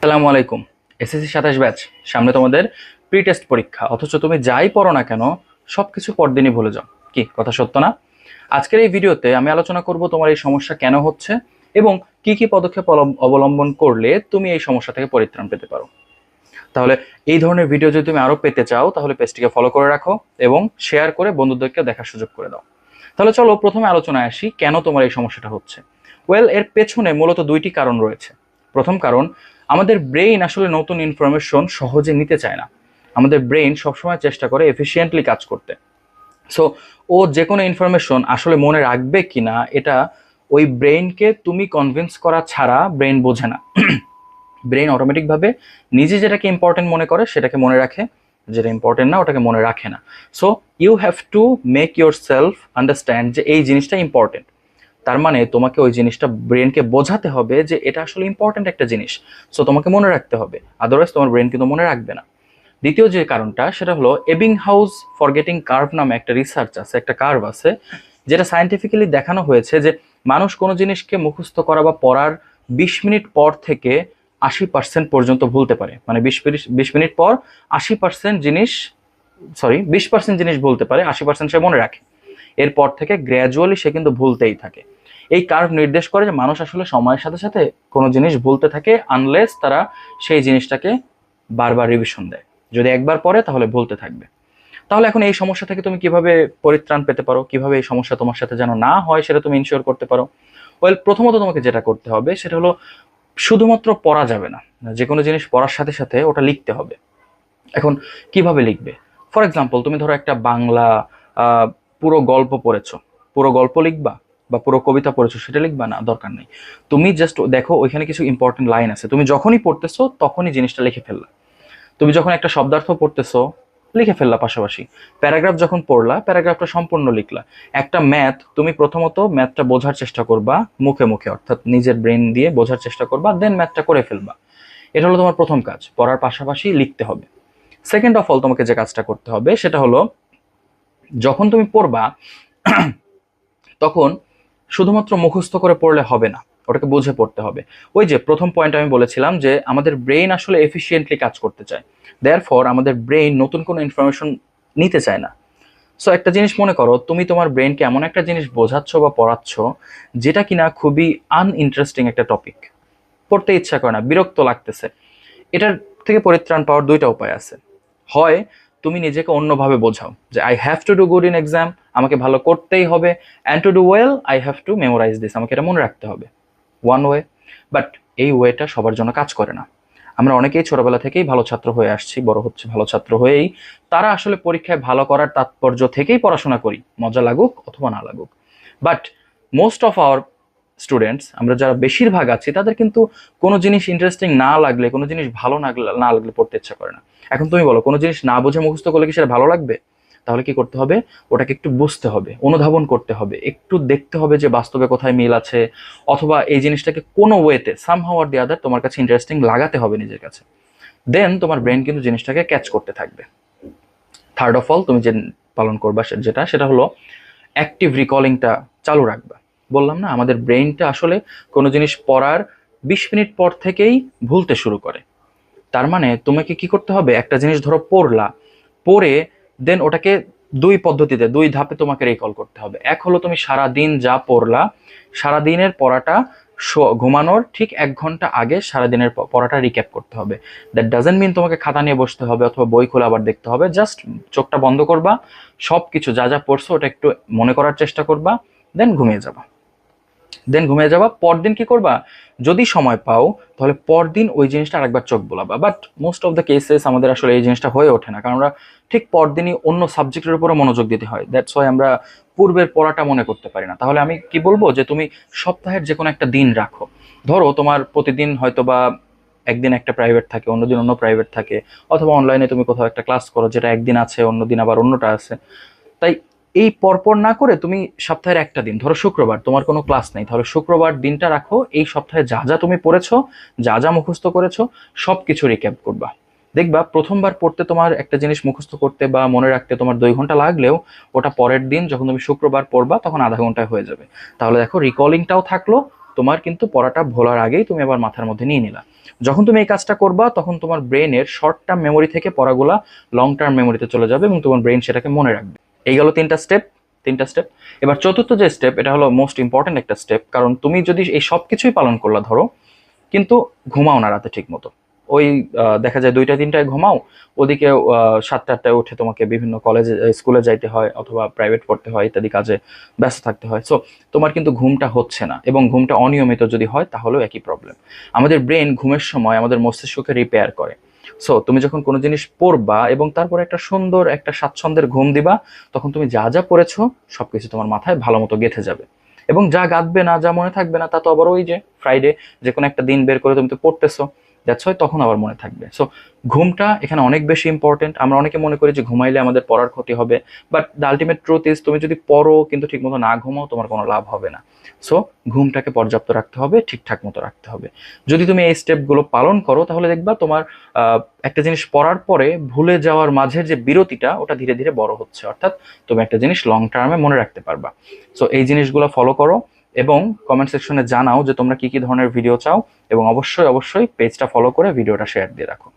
আসসালামু আলাইকুম। SSC 27 batch, সামনে তোমাদের প্রি টেস্ট পরীক্ষা, অথচ তুমি যাই পড়ো না কেন সবকিছু পরদিনই ভুলে যাও। কি কথা সত্য না? আজকের এই ভিডিওতে আমি আলোচনা করব তোমার এই সমস্যা কেন হচ্ছে এবং কি কি পদক্ষেপ অবলম্বন করলে তুমি এই সমস্যা থেকে পরিত্রাণ পেতে পারো। তাহলে এই ধরনের ভিডিও যদি তুমি আরো পেতে চাও তাহলে পেজটিকে ফলো করে রাখো এবং শেয়ার করে বন্ধুদেরকে দেখার সুযোগ করে দাও। তাহলে চলো প্রথমে আলোচনায় আসি কেন তোমার এই সমস্যাটা হচ্ছে। এর পেছনে মূলত দুইটি কারণ রয়েছে। প্রথম কারণ, আমাদের ব্রেইন আসলে নতুন ইনফরমেশন সহজে নিতে চায় না। আমাদের ব্রেইন সবসময় চেষ্টা করে এফিসিয়েন্টলি কাজ করতে। সো ও যে কোনো ইনফরমেশন আসলে মনে রাখবে কিনা এটা ওই ব্রেইনকে তুমি কনভিন্স করা ছাড়া ব্রেইন বোঝে না। ব্রেইন অটোমেটিকভাবে নিজে যেটাকে ইম্পর্টেন্ট মনে করে সেটাকে মনে রাখে, যেটা ইম্পর্টেন্ট না ওটাকে মনে রাখে না। So you have to make yourself understand যে এই জিনিসটা ইম্পর্টেন্ট। তার মানে তোমাকে ওই জিনিসটা ব্রেনকে বোঝাতে হবে যে এটা আসলে ইম্পর্টেন্ট একটা জিনিস, সো তোমাকে মনে রাখতে হবে, আদারওয়াইজ তোমার ব্রেন কিন্তু মনে রাখবে না। দ্বিতীয় যে কারণটা সেটা হলো এবিংহাউস ফরগেটিং কার্ভ নামে একটা রিসার্চ আছে, একটা কার্ভ আছে যেটা সায়েন্টিফিক্যালি দেখানো হয়েছে যে মানুষ কোনো জিনিসকে মুখস্থ করা বা পড়ার 20 মিনিট পর থেকে 80% পর্যন্ত ভুলতে পারে। মানে 20 মিনিট পর 80% জিনিস, 20% জিনিস ভুলতে পারে, 80% সে মনে রাখে। এরপর থেকে গ্র্যাজুয়ালি সে কিন্তু ভুলতেই থাকে। এই কার্ভ নির্দেশ করে যে মানুষ আসলে সময়ের সাথে সাথে কোনো জিনিস ভুলতে থাকে আনলেস তারা সেই জিনিসটাকে বারবার রিভিশন দেয়। যদি একবার পড়ে তাহলে ভুলতে থাকবে। তাহলে এখন এই সমস্যা থেকে তুমি কিভাবে পরিত্রাণ পেতে পারো, কিভাবে এই সমস্যা তোমার সাথে যেন না হয় সেটা তুমি ইনশিওর করতে পারো? প্রথমত তোমাকে যেটা করতে হবে সেটা হলো শুধুমাত্র পড়া যাবে না, যে কোনো জিনিস পড়ার সাথে সাথে ওটা লিখতে হবে। এখন কিভাবে লিখবে? ফর এক্সাম্পল, তুমি ধরো একটা বাংলা আহ, পুরো গল্প পড়েছো, পুরো গল্প লিখবা বা পুরো কবিতা পড়েছো সেটা লিখবা না, দরকার নেই। তুমি জাস্ট দেখো ওইখানে কিছু ইম্পর্টেন্ট লাইন আছে, তুমি যখনই পড়তেছো তখনই জিনিসটা লিখে ফেললা। তুমি যখন একটা শব্দার্থ পড়তেছো লিখে ফেললা, পাশাপাশি প্যারাগ্রাফ যখন পড়লা প্যারাগ্রাফটা সম্পূর্ণ লিখলা। একটা ম্যাথ, তুমি প্রথমত ম্যাথটা বোঝার চেষ্টা করবা মুখে মুখে, অর্থাৎ নিজের ব্রেন দিয়ে বোঝার চেষ্টা করবা, দেন ম্যাথটা করে ফেলবা। এটা হলো তোমার প্রথম কাজ, পড়ার পাশাপাশি লিখতে হবে। সেকেন্ড অফ অল তোমাকে যে কাজটা করতে হবে সেটা হলো যখন তুমি পড়বা তখন শুধুমাত্র মুখস্থ করে পড়লে হবে না, ওটাকে বুঝে পড়তে হবে। ওই যে প্রথম পয়েন্ট আমি বলেছিলাম যে আমাদের ব্রেইন আসলে এফিসিয়েন্টলি কাজ করতে চায়, দেয়ারফর আমাদের ব্রেইন নতুন কোনো ইনফরমেশন নিতে চায় না। সো একটা জিনিস মনে করো, তুমি তোমার ব্রেইনকে এমন একটা জিনিস বোঝাচ্ছ বা পড়াচ্ছ যেটা কিনা খুবই আনইন্টারেস্টিং একটা টপিক, পড়তে ইচ্ছা করে না, বিরক্ত লাগতেছে। এটার থেকে পরিত্রাণ পাওয়ার দুইটা উপায় আছে। হয় তুমি নিজেকে অন্যভাবে বোঝাও যে I have to do good in exam, আমাকে ভালো করতেই হবে, and to do well I have to memorise this, আমাকে এটা মনে রাখতে হবে। One way. বাট এই ওয়েটা সবার জন্য কাজ করে না। আমরা অনেকেই ছোটবেলা থেকেই ভালো ছাত্র হয়ে আসছি, বড় হচ্ছে ভালো ছাত্র হয়েই। তারা আসলে পরীক্ষায় ভালো করার তাৎপর্য থেকেই পড়াশোনা করি, মজা লাগুক অথবা না লাগুক। But most of our students, আমরা যারা বেশিরভাগ আছি, তাদের কিন্তু কোনো জিনিস ইন্টারেস্টিং না লাগলে, কোনো জিনিস ভালো না লাগলে পড়তে ইচ্ছা করে না। এখন তুমি বলো, কোনো জিনিস না বুঝে মুখস্থ করলে কি সেটা ভালো লাগবে? তাহলে কি করতে হবে? ওটাকে একটু বুঝতে হবে, অনুধাবন করতে হবে, একটু দেখতে হবে যে বাস্তবে কোথায় মিল আছে, অথবা এই জিনিসটাকে কোনো ওয়েতে সামহাউ অর দি আদার তোমার কাছে ইন্টারেস্টিং লাগাতে হবে নিজের কাছে। দেন তোমার ব্রেন কিন্তু জিনিসটাকে ক্যাচ করতে থাকবে। থার্ড অফ অল তুমি যে পালন করবা সেটা হলো অ্যাক্টিভ রিকলিংটা চালু রাখবা। বললাম না, আমাদের ব্রেইনটা আসলে কোনো জিনিস পড়ার 20 মিনিট পর থেকেই ভুলতে শুরু করে। তার মানে তোমাকে কি করতে হবে, একটা জিনিস ধরো পড়লা, পড়ে দেন ওটাকে দুই পদ্ধতিতে, দুই ধাপে তোমাকে রিকল করতে হবে। এক হলো তুমি সারা দিন যা পড়লা, সারা দিনের পড়াটা ঘুমানোর ঠিক 1 ঘন্টা আগে সারা দিনের পড়াটা রিক্যাপ করতে হবে। দ্যাট ডাজেন্ট মিন তোমাকে খাতা নিয়ে বসতে হবে অথবা বই খোলা আবার দেখতে হবে। জাস্ট চোখটা বন্ধ করবা, সব কিছু যা যা পড়ছো ওটা একটু মনে করার চেষ্টা করবা, দেন ঘুমিয়ে যাবা। পরদিন কি করবা, যদি সময় পাও তাহলে পরদিন ওই জিনিসটা আরেকবার চোখ বোলাবা। But most of the cases আমাদের আসলে এই জিনিসটা হয়ে ওঠে না, কারণ আমরা ঠিক পরদিনই অন্য সাবজেক্টের উপরে মনোযোগ দিতে হয়। দ্যাটস ওয়াই আমরা পূর্বের পড়াটা মনে করতে পারি না। তাহলে আমি কি বলবো, যে তুমি সপ্তাহের যে কোনো একটা দিন রাখো। ধরো তোমার প্রতিদিন হয়তো বা একদিন একটা প্রাইভেট থাকে, অন্যদিন অন্য প্রাইভেট থাকে, অথবা অনলাইনে তুমি কোথাও একটা ক্লাস করো যেটা একদিন আছে অন্যদিন আবার অন্যটা আছে। তাই এই পরপর না করে তুমি সপ্তাহের একটা দিন, ধরো শুক্রবার তোমার কোনো ক্লাস নেই, তাহলে শুক্রবার দিনটা রাখো, এই সপ্তাহে যা যা তুমি পড়েছো, যা যা মুখস্থ করেছো সবকিছু রিক্যাপ করবা। দেখবা প্রথমবার পড়তে তোমার একটা জিনিস মুখস্থ করতে বা মনে রাখতে তোমার 2 ঘন্টা লাগলেও ওটা পরের দিন যখন তুমি শুক্রবার পড়বা তখন আধা ঘন্টায় হয়ে যাবে। তাহলে দেখো রিকলিংটাও থাকলো, তোমার কিন্তু পড়াটা ভোলার আগেই তুমি আবার মাথার মধ্যে নিয়ে নিলা। যখন তুমি এই কাজটা করবা তখন তোমার ব্রেনের শর্ট টার্ম মেমোরি থেকে পড়াগুলা লং টার্ম মেমোরিতে চলে যাবে এবং তোমার ব্রেন সেটাকে মনে রাখবে। এই গেল তিনটা স্টেপ। এবার চতুর্থ যে স্টেপ, এটা হলো মোস্ট ইম্পর্টেন্ট একটা স্টেপ, কারণ তুমি যদি এই সব কিছুই পালন করলা ধরো, কিন্তু ঘুমাও না রাতে ঠিক মতো, ওই দেখা যায় 2টা-3টায় ঘুমাও, ওদিকে 7টা-8টায় উঠে তোমাকে বিভিন্ন কলেজে স্কুলে যাইতে হয় অথবা প্রাইভেট পড়তে হয়, ইত্যাদি কাজে ব্যস্ত থাকতে হয়। সো তোমার কিন্তু ঘুমটা হচ্ছে না, এবং ঘুমটা অনিয়মিত যদি হয় তাহলেও একই প্রবলেম। আমাদের ব্রেন ঘুমের সময় আমাদের মস্তিষ্ককে রিপেয়ার করে। সো তুমি যখন কোনো জিনিস পড়বা এবং তারপরে একটা সুন্দর একটা স্বাচ্ছন্দ্যের ঘুম দিবা, তখন তুমি যা যা পড়েছো সবকিছু তোমার মাথায় ভালো মতো গেঁথে যাবে। এবং যা গাঁথবে না, যা মনে থাকবে না, তা তো আবার ওই যে ফ্রাইডে যে কোনো একটা দিন বের করে তুমি তো পড়তেছো, দ্যাটস ওয়াই তখন আবার মনে থাকবে। সো ঘুমটা এখানে অনেক বেশি ইম্পর্টেন্ট। আমরা অনেকে মনে করি যে ঘুমাইলে আমাদের পড়ার ক্ষতি হবে, but the ultimate truth is তুমি যদি পড়ো কিন্তু ঠিকমতো না ঘুমাও, তোমার কোনো লাভ হবে না। সো ঘুমটাকে পর্যাপ্ত রাখতে হবে, ঠিকঠাক মতো রাখতে হবে। যদি তুমি এই স্টেপগুলো পালন করো তাহলে দেখবা তোমার একটা জিনিস পড়ার পরে ভুলে যাওয়ার মাঝের যে বিরতিটা, ওটা ধীরে ধীরে বড় হচ্ছে, অর্থাৎ তুমি একটা জিনিস লং টার্মে মনে রাখতে পারবা। সো এই জিনিসগুলো ফলো করো এবং কমেন্ট সেকশনে জানাও যে তোমরা কি কি ধরনের ভিডিও চাও, এবং অবশ্যই পেজটা ফলো করে ভিডিওটা শেয়ার দিয়ে রাখো।